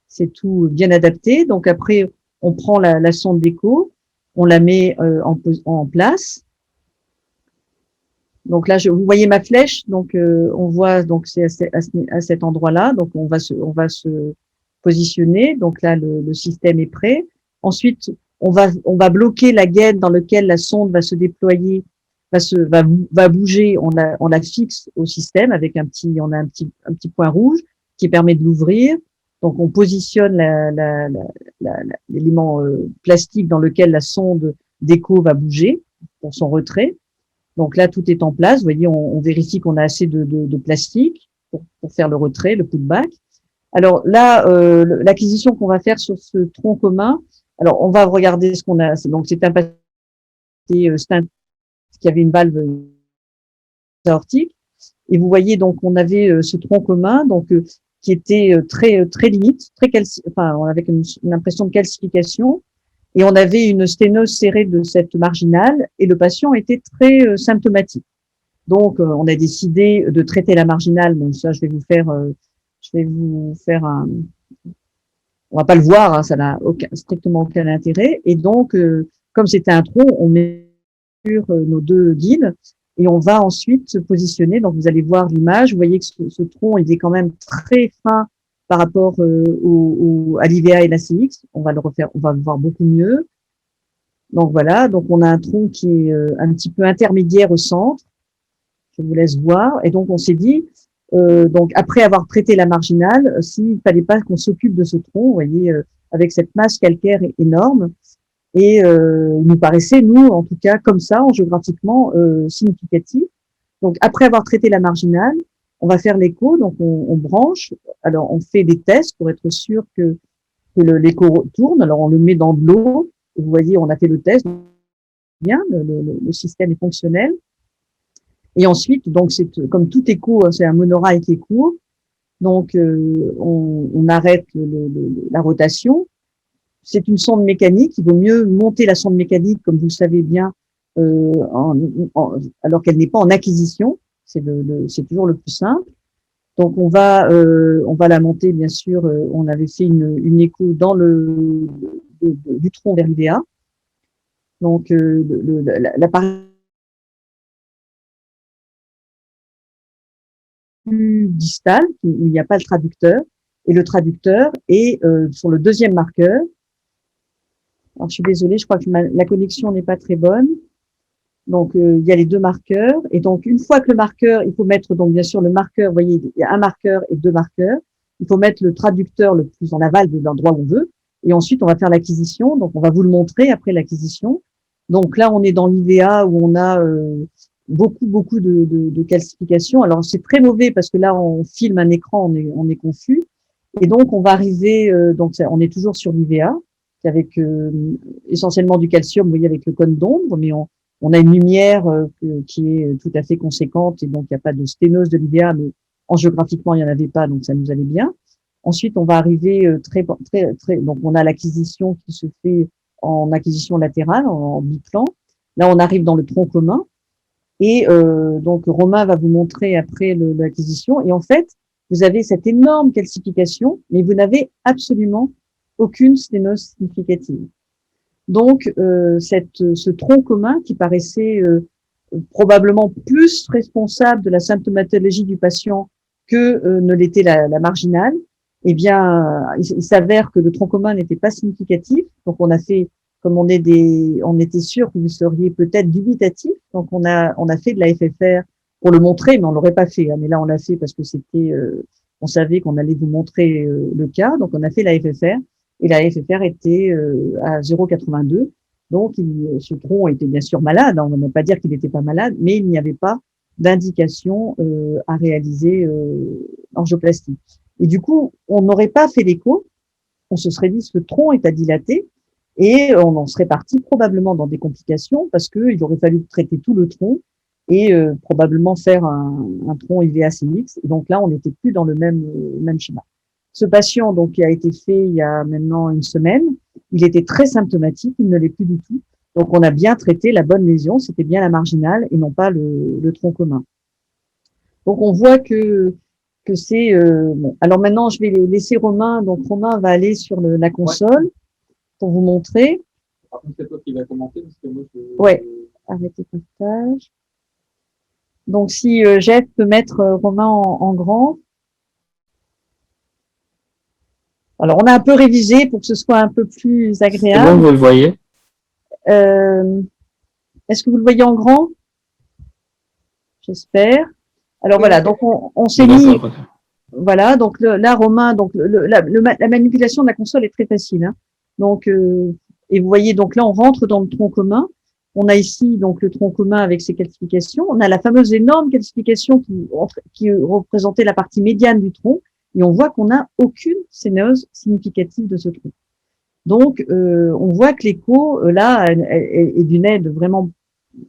C'est tout bien adapté. Donc après, on prend la sonde d'écho, on la met en place. Donc là, vous voyez ma flèche. Donc on voit, donc c'est à cet endroit-là. Donc on va se positionner. Donc là, le système est prêt. Ensuite, on va bloquer la gaine dans laquelle la sonde va se déployer, va bouger. On la fixe au système avec on a un petit point rouge qui permet de l'ouvrir. Donc on positionne l'élément plastique dans lequel la sonde d'écho va bouger pour son retrait. Donc là, tout est en place. Vous voyez, on vérifie qu'on a assez de plastique pour faire le retrait, le pullback. Alors là, l'acquisition qu'on va faire sur ce tronc commun, alors on va regarder ce qu'on a. Donc c'est un papier stent qui avait une valve aortique. Et vous voyez donc on avait ce tronc commun donc qui était très limite, on avait une impression de calcification. Et on avait une sténose serrée de cette marginale et le patient était très symptomatique. Donc, on a décidé de traiter la marginale. Donc ça, je vais vous faire on va pas le voir, hein, ça n'a strictement aucun intérêt. Et donc, comme c'était un tronc, on met sur nos deux guides et on va ensuite se positionner. Donc, vous allez voir l'image. Vous voyez que ce tronc, il est quand même très fin par rapport à l'IVA et la CX. On va le refaire, on va le voir beaucoup mieux. Donc voilà, donc on a un tronc qui est un petit peu intermédiaire au centre. Je vous laisse voir. Et donc on s'est dit, donc après avoir traité la marginale, s'il fallait pas qu'on s'occupe de ce tronc, vous voyez, avec cette masse calcaire énorme. Et il nous paraissait, nous, en tout cas, comme ça, en géographiquement significatif. Donc après avoir traité la marginale, on va faire l'écho, donc on branche. Alors on fait des tests pour être sûr que l'écho tourne. Alors on le met dans de l'eau. Vous voyez, on a fait le test, bien, le système est fonctionnel. Et ensuite, donc c'est comme tout écho, c'est un monorail qui est court. Donc on arrête la rotation. C'est une sonde mécanique. Il vaut mieux monter la sonde mécanique, comme vous le savez bien, alors qu'elle n'est pas en acquisition. C'est toujours le plus simple. Donc on va la monter, bien sûr. On avait fait une écho dans du tronc vers l'IVA. Donc la partie plus distale, où il n'y a pas le traducteur, et le traducteur est sur le deuxième marqueur. Alors je suis désolée, je crois que la connexion n'est pas très bonne. Donc il y a les deux marqueurs, et donc une fois que le marqueur, il faut mettre donc bien sûr le marqueur. Vous voyez, il y a un marqueur et deux marqueurs. Il faut mettre le traducteur le plus en aval de l'endroit où on veut, et ensuite on va faire l'acquisition. Donc on va vous le montrer après l'acquisition. Donc là on est dans l'IVA où on a beaucoup de calcification. Alors c'est très mauvais parce que là on filme un écran, on est confus, et donc on va arriver donc on est toujours sur l'IVA avec essentiellement du calcium, vous voyez, avec le cône d'ombre, mais on a une lumière qui est tout à fait conséquente, et donc il n'y a pas de sténose de l'IVA, mais géographiquement il n'y en avait pas, donc ça nous allait bien. Ensuite on va arriver donc on a l'acquisition qui se fait en acquisition latérale, en biplan. Là on arrive dans le tronc commun. Et donc Romain va vous montrer après l'acquisition. Et en fait, vous avez cette énorme calcification, mais vous n'avez absolument aucune sténose significative. Donc ce tronc commun qui paraissait probablement plus responsable de la symptomatologie du patient que ne l'était la marginale, eh bien, il s'avère que le tronc commun n'était pas significatif. Donc on a fait, comme on était sûr que vous seriez peut-être dubitatif, donc on a fait de la FFR pour le montrer, mais on l'aurait pas fait. Hein, mais là, on l'a fait parce que on savait qu'on allait vous montrer le cas, donc on a fait la FFR, et la FFR était à 0,82. Donc ce tronc était bien sûr malade. Hein, on ne va pas dire qu'il n'était pas malade, mais il n'y avait pas d'indication à réaliser angioplastie. Et du coup, on n'aurait pas fait l'écho. On se serait dit ce tronc est à dilater. Et on en serait parti probablement dans des complications parce qu'il aurait fallu traiter tout le tronc et probablement faire un tronc IVA-CX. Et donc là, on n'était plus dans le même schéma. Ce patient, donc, qui a été fait il y a maintenant une semaine, il était très symptomatique, il ne l'est plus du tout. Donc on a bien traité la bonne lésion, c'était bien la marginale et non pas le tronc commun. Donc on voit que c'est bon. Alors maintenant, je vais laisser Romain. Donc Romain va aller sur la console. Ouais. Pour vous montrer. Par contre, c'est toi qui vas commenter parce que moi Ouais, arrêtez le partage. Donc si Jeff peut mettre Romain en grand. Alors on a un peu révisé pour que ce soit un peu plus agréable. C'est bon, vous le voyez? Est-ce que vous le voyez en grand? J'espère. Alors voilà, donc on s'est mis. Voilà, donc là Romain, donc la manipulation de la console est très facile. Hein. Donc et vous voyez, donc là on rentre dans le tronc commun. On a ici donc le tronc commun avec ses calcifications. On a la fameuse énorme calcification qui représentait la partie médiane du tronc, et on voit qu'on n'a aucune sténose significative de ce tronc. Donc on voit que l'écho là est d'une aide vraiment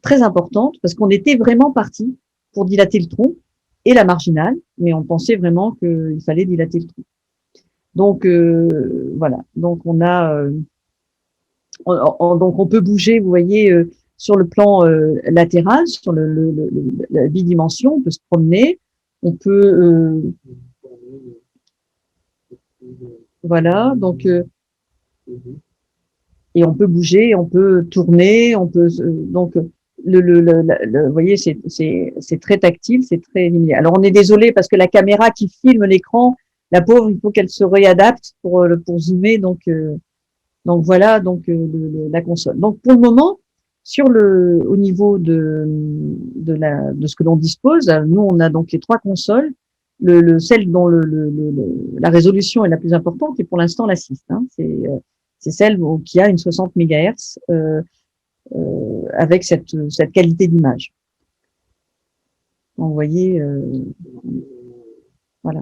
très importante parce qu'on était vraiment parti pour dilater le tronc et la marginale, mais on pensait vraiment qu'il fallait dilater le tronc. Donc voilà, donc on a donc on peut bouger, vous voyez, sur le plan latéral, sur la bidimension, on peut se promener, on peut Voilà, donc Mhm. et on peut bouger, on peut tourner, on peut donc vous voyez, c'est très tactile, c'est très linéaire. Alors on est désolé parce que la caméra qui filme l'écran, la pauvre, il faut qu'elle se réadapte pour zoomer, donc voilà, donc la console. Donc pour le moment, au niveau de ce que l'on dispose, nous on a donc les trois consoles, celle dont la résolution est la plus importante et pour l'instant la 6. Hein, c'est celle qui a une 60 MHz avec cette qualité d'image. Donc, vous voyez, voilà.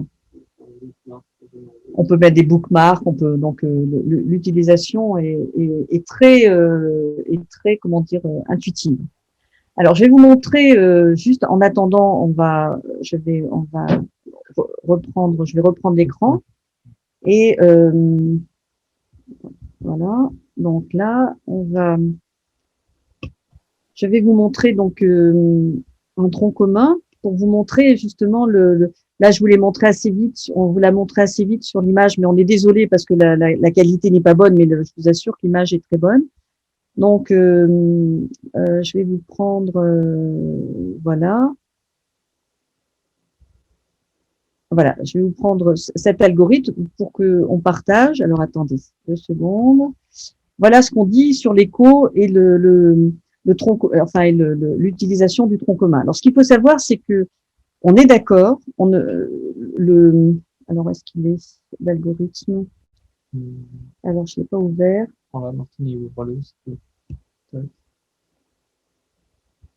On peut mettre des bookmarks, on peut donc l'utilisation est très comment dire intuitive. Alors je vais vous montrer juste en attendant, je vais reprendre l'écran et voilà. Donc là, je vais vous montrer donc un tronc commun pour vous montrer justement là, je vous l'ai montré assez vite, on vous l'a montré assez vite sur l'image, mais on est désolé parce que la qualité n'est pas bonne, mais je vous assure que l'image est très bonne. Donc, je vais vous prendre, voilà. Voilà, je vais vous prendre cet algorithme pour qu'on partage. Alors, attendez 2 secondes. Voilà ce qu'on dit sur l'écho et le tronc, enfin, et l'utilisation du tronc commun. Alors, ce qu'il faut savoir, c'est que on est d'accord. Alors, est-ce qu'il est l'algorithme? Alors, je l'ai pas ouvert. Martine, il ouvre-le.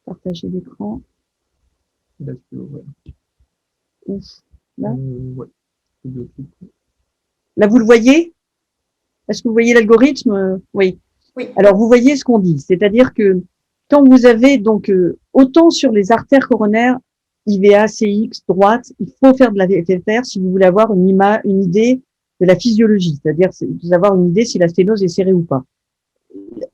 Partager l'écran. Là, tu peux l'ouvrir. Ouf. Là. Ouais. Là, vous le voyez? Est-ce que vous voyez l'algorithme? Oui. Oui. Alors, vous voyez ce qu'on dit. C'est-à-dire que quand vous avez donc autant sur les artères coronaires, IVA, CX, droite, il faut faire de la VFR si vous voulez avoir une idée de la physiologie, c'est-à-dire avoir une idée si la sténose est serrée ou pas.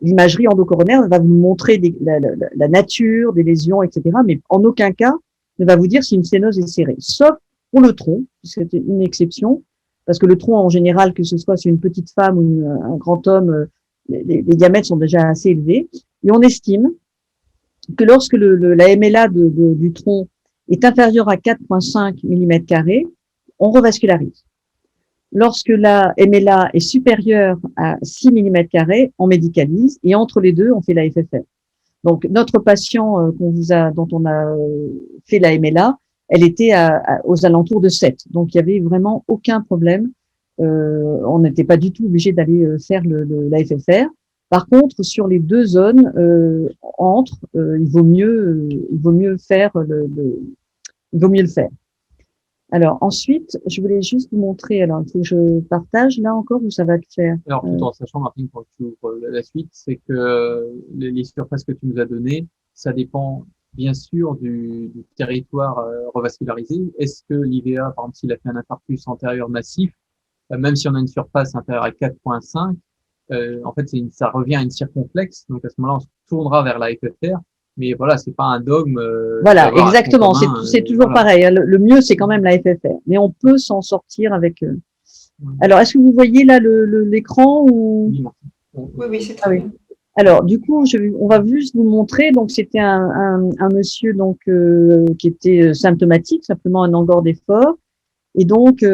L'imagerie endocoronaire va vous montrer la nature des lésions, etc., mais en aucun cas ne va vous dire si une sténose est serrée, sauf pour le tronc, c'est une exception, parce que le tronc, en général, que ce soit sur une petite femme ou un grand homme, les diamètres sont déjà assez élevés, et on estime que lorsque la MLA du tronc est inférieure à 4,5 mm², on revascularise. Lorsque la MLA est supérieure à 6 mm², on médicalise, et entre les deux, on fait la FFR. Donc, notre patient dont on a fait la MLA, elle était aux alentours de 7. Donc, il y avait vraiment aucun problème. On n'était pas du tout obligé d'aller faire la FFR. Par contre, sur les deux zones il vaut mieux faire il vaut mieux le faire. Alors ensuite, je voulais juste vous montrer. Alors, il faut que je partage là encore ou ça va le faire. Alors, tout en sachant, Martine, quand tu ouvres la suite, c'est que les surfaces que tu nous as données, ça dépend bien sûr du territoire revascularisé. Est-ce que l'IVA, par exemple, s'il a fait un infarctus antérieur massif, même si on a une surface inférieure à 4,5, en fait, ça revient à une circonflexe. Donc, à ce moment-là, on se tournera vers la FFR. Mais voilà, c'est pas un dogme. Voilà, exactement. C'est toujours voilà. pareil. Le mieux, c'est quand même la FFR. Mais on peut s'en sortir avec. Alors, est-ce que vous voyez là l'écran ou... Oui, c'est très bien. Alors, du coup, on va juste vous montrer. Donc, c'était un monsieur donc qui était symptomatique, simplement un engorge fort. Et donc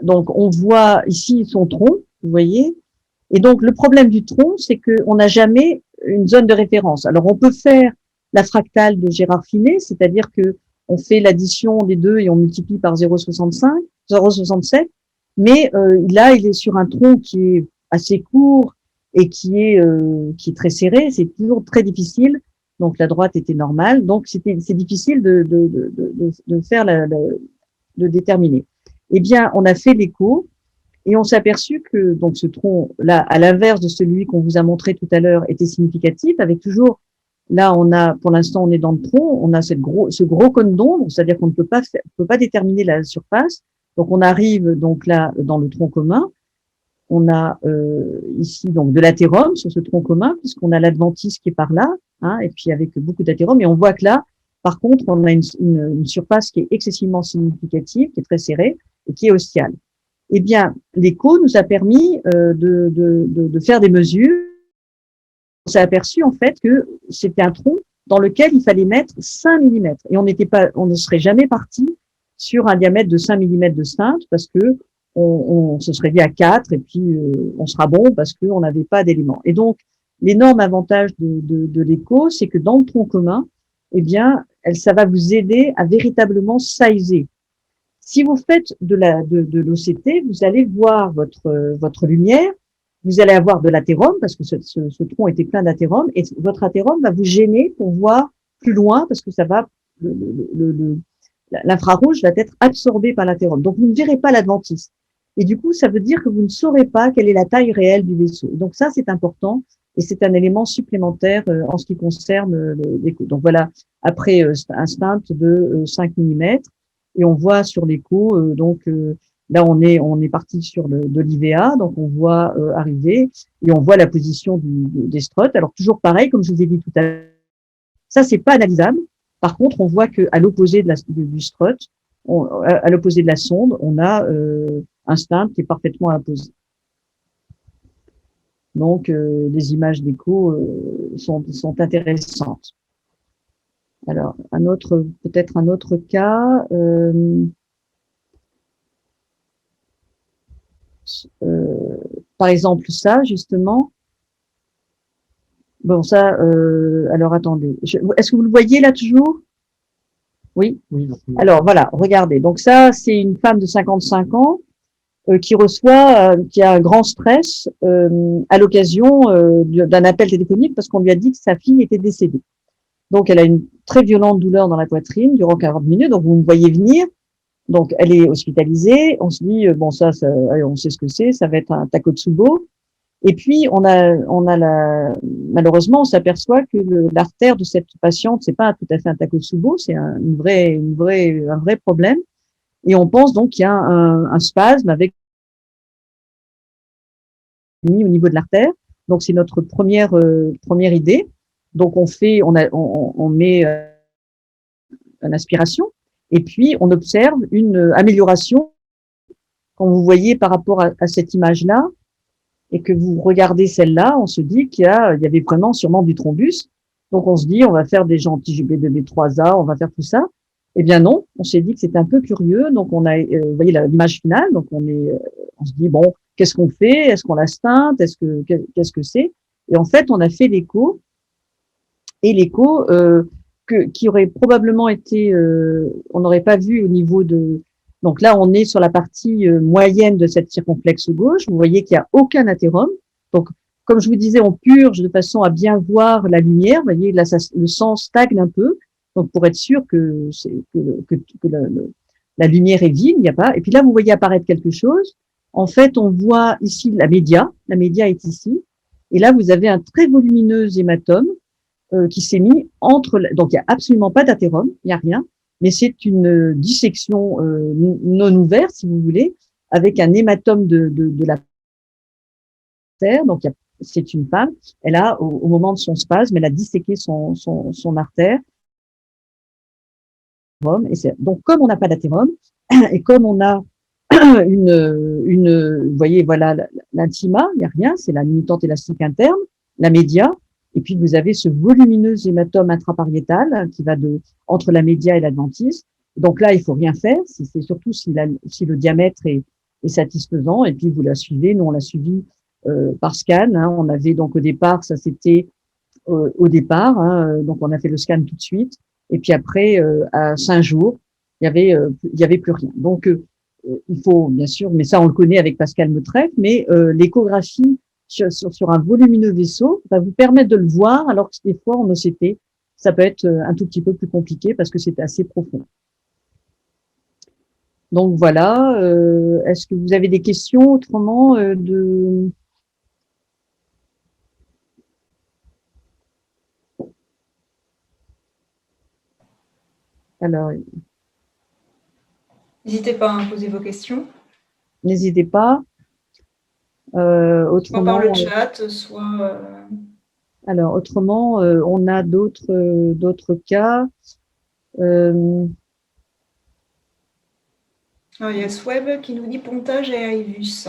on voit ici son tronc, vous voyez. Et donc, le problème du tronc, c'est qu'on n'a jamais une zone de référence. Alors, on peut faire la fractale de Gérard Finet, c'est-à-dire que on fait l'addition des deux et on multiplie par 0,67, mais là, il est sur un tronc qui est assez court et qui est très serré. C'est toujours très difficile. Donc, la droite était normale. Donc, c'est difficile de faire de déterminer. Eh bien, on a fait l'écho. Et on s'est aperçu que donc ce tronc là, à l'inverse de celui qu'on vous a montré tout à l'heure, était significatif. Avec toujours, là, pour l'instant, on est dans le tronc, on a ce gros cône d'ombre, c'est-à-dire qu'on ne peut pas déterminer la surface. Donc, on arrive donc là dans le tronc commun. On a ici donc de l'athérome sur ce tronc commun, puisqu'on a l'adventice qui est par là, hein, et puis avec beaucoup d'athérome. Et on voit que là, par contre, on a une surface qui est excessivement significative, qui est très serrée et qui est ostiale. Eh bien, l'écho nous a permis de faire des mesures. On s'est aperçu en fait que c'était un tronc dans lequel il fallait mettre 5 millimètres. Et on ne serait jamais parti sur un diamètre de 5 millimètres de steinte parce que on se serait dit à 4 et puis on sera bon parce qu'on n'avait pas d'éléments. Et donc, l'énorme avantage de l'écho, c'est que dans le tronc commun, eh bien, ça va vous aider à véritablement sizer. Si vous faites de l'OCT, vous allez voir votre lumière, vous allez avoir de l'athérome, parce que ce tronc était plein d'athérome, et votre athérome va vous gêner pour voir plus loin, parce que ça va, l'infrarouge va être absorbé par l'athérome. Donc, vous ne verrez pas l'adventice. Et du coup, ça veut dire que vous ne saurez pas quelle est la taille réelle du vaisseau. Donc ça, c'est important, et c'est un élément supplémentaire en ce qui concerne l'écho. Donc voilà, après un stint de 5 millimètres, et on voit sur l'écho, là on est parti sur de l'IVA, donc on voit arriver et on voit la position des struts. Alors toujours pareil, comme je vous ai dit tout à l'heure, ça c'est pas analysable. Par contre, on voit que à l'opposé du strut, à l'opposé de la sonde, on a un stint qui est parfaitement apposé. Donc les images d'écho sont intéressantes. Alors peut-être un autre cas. Par exemple, ça, justement. Bon, ça, alors attendez. Est-ce que vous le voyez là toujours? Oui. Oui, Alors voilà, regardez. Donc ça, c'est une femme de 55 ans qui qui a un grand stress à l'occasion d'un appel téléphonique parce qu'on lui a dit que sa fille était décédée. Donc elle a une très violente douleur dans la poitrine durant 40 minutes. Donc vous me voyez venir. Donc elle est hospitalisée. On se dit bon on sait ce que c'est. Ça va être un Takotsubo. Et puis, malheureusement, on s'aperçoit que l'artère de cette patiente, c'est pas tout à fait un Takotsubo, c'est un vrai problème. Et on pense donc qu'il y a un spasme avec mis au niveau de l'artère. Donc, c'est notre première idée. Donc, on met une aspiration et puis on observe une amélioration. Quand vous voyez par rapport à cette image-là, et que vous regardez celle-là, on se dit il y avait vraiment sûrement du thrombus. Donc on se dit, on va faire des gentils GB2B3A, on va faire tout ça. Eh bien non, on s'est dit que c'était un peu curieux. Donc on a, vous voyez l'image finale. Donc on se dit bon, qu'est-ce qu'on fait? Est-ce qu'on la steinte? Qu'est-ce que c'est? Et en fait, on a fait l'écho et l'écho qui aurait probablement été, on n'aurait pas vu au niveau de. Donc là, on est sur la partie moyenne de cette circonflexe gauche. Vous voyez qu'il n'y a aucun athérome. Donc, comme je vous disais, on purge de façon à bien voir la lumière. Vous voyez, là, le sang stagne un peu. Donc, pour être sûr que la lumière est vive, il n'y a pas. Et puis là, vous voyez apparaître quelque chose. En fait, on voit ici la média. La média est ici. Et là, vous avez un très volumineux hématome qui s'est mis donc il n'y a absolument pas d'athérome, il n'y a rien, mais c'est une dissection non ouverte, si vous voulez, avec un hématome de la terre. Donc c'est une femme, elle a au moment de son spasme, elle a disséqué son artère. Donc comme on n'a pas d'athérome et comme on a vous voyez, voilà l'intima, il n'y a rien, c'est la limitante élastique interne, la média. Et puis, vous avez ce volumineux hématome intrapariétal qui va entre la média et l'adventice. Donc là, il faut rien faire. C'est surtout si le diamètre est satisfaisant. Et puis, vous la suivez. Nous, on l'a suivi par scan. Hein. On avait donc au départ, ça c'était au départ. Hein, donc, on a fait le scan tout de suite. Et puis après, à 5 jours, il y avait plus rien. Donc, il faut bien sûr, mais ça on le connaît avec Pascal Meutreff, mais l'échographie sur un volumineux vaisseau va vous permettre de le voir, alors que des fois en OCT, ça peut être un tout petit peu plus compliqué parce que c'est assez profond. Donc voilà, est-ce que vous avez des questions autrement Alors, N'hésitez pas à poser vos questions. n'hésitez pas. Soit par le Autrement, chat, soit… alors autrement, on a d'autres cas. Alors, il y a Sweb qui nous dit pontage et IVUS.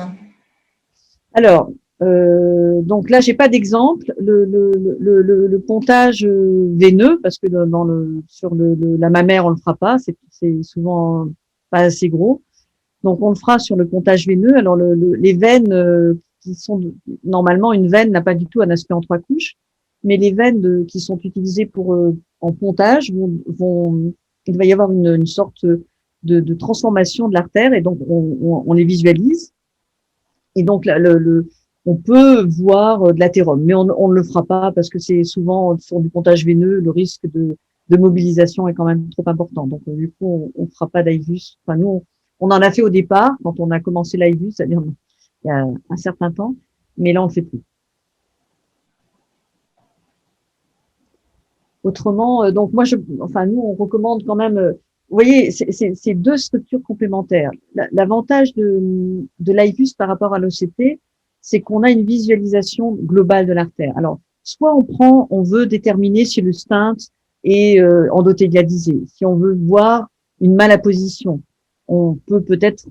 Alors, donc là, j'ai pas d'exemple. Le pontage veineux, parce que la mammaire, on le fera pas, c'est souvent pas assez gros. Donc, on le fera sur le pontage veineux. Alors, les veines qui sont normalement, une veine n'a pas du tout un aspect en 3 couches, mais les veines qui sont utilisées pour en pontage il va y avoir une sorte de transformation de l'artère, et donc on les visualise. Et donc, on peut voir de l'athérome, mais on ne le fera pas parce que c'est souvent sur du pontage veineux, le risque de mobilisation est quand même trop important. Donc, du coup, on ne fera pas d'IVUS. Enfin, nous, on en a fait au départ quand on a commencé l'IVUS, c'est-à-dire il y a un certain temps, mais là, on ne le fait plus. Autrement, donc moi, nous, on recommande quand même. Vous voyez, c'est deux structures complémentaires. L'avantage de l'IVUS par rapport à l'OCT, c'est qu'on a une visualisation globale de l'artère. Alors, soit on veut déterminer si le stent est endothélialisé, si on veut voir une malapposition, on peut peut-être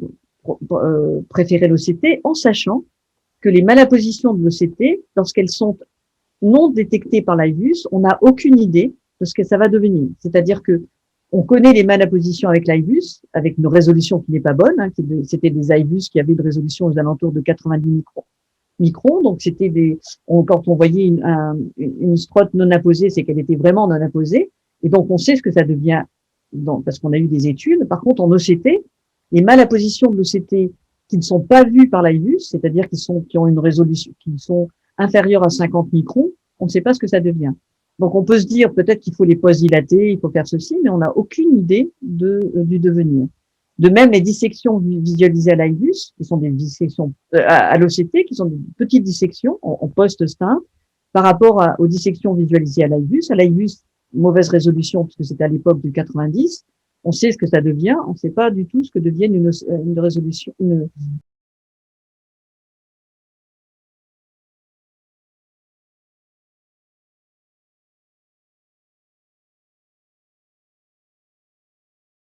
préférer l'OCT en sachant que les malappositions de l'OCT, lorsqu'elles sont non détectées par l'IVUS, on n'a aucune idée de ce que ça va devenir. C'est-à-dire que on connaît les malappositions avec l'IVUS, avec une résolution qui n'est pas bonne. Hein, c'était des IVUS qui avaient une résolution aux alentours de 90 microns. Donc c'était quand on voyait une strote non apposée, c'est qu'elle était vraiment non apposée. Et donc on sait ce que ça devient parce qu'on a eu des études. Par contre, en OCT, les malappositions de l'OCT qui ne sont pas vues par l'IVUS, c'est-à-dire qui ont une résolution, qui sont inférieures à 50 microns, on ne sait pas ce que ça devient. Donc, on peut se dire peut-être qu'il faut les post-dilater, il faut faire ceci, mais on n'a aucune idée du devenir. De même, les dissections visualisées à l'IVUS, qui sont des dissections à l'OCT, qui sont des petites dissections en post-stent, par rapport aux dissections visualisées à l'IVUS, mauvaise résolution, parce que c'était à l'époque du 90, on sait ce que ça devient, on ne sait pas du tout ce que devient une résolution,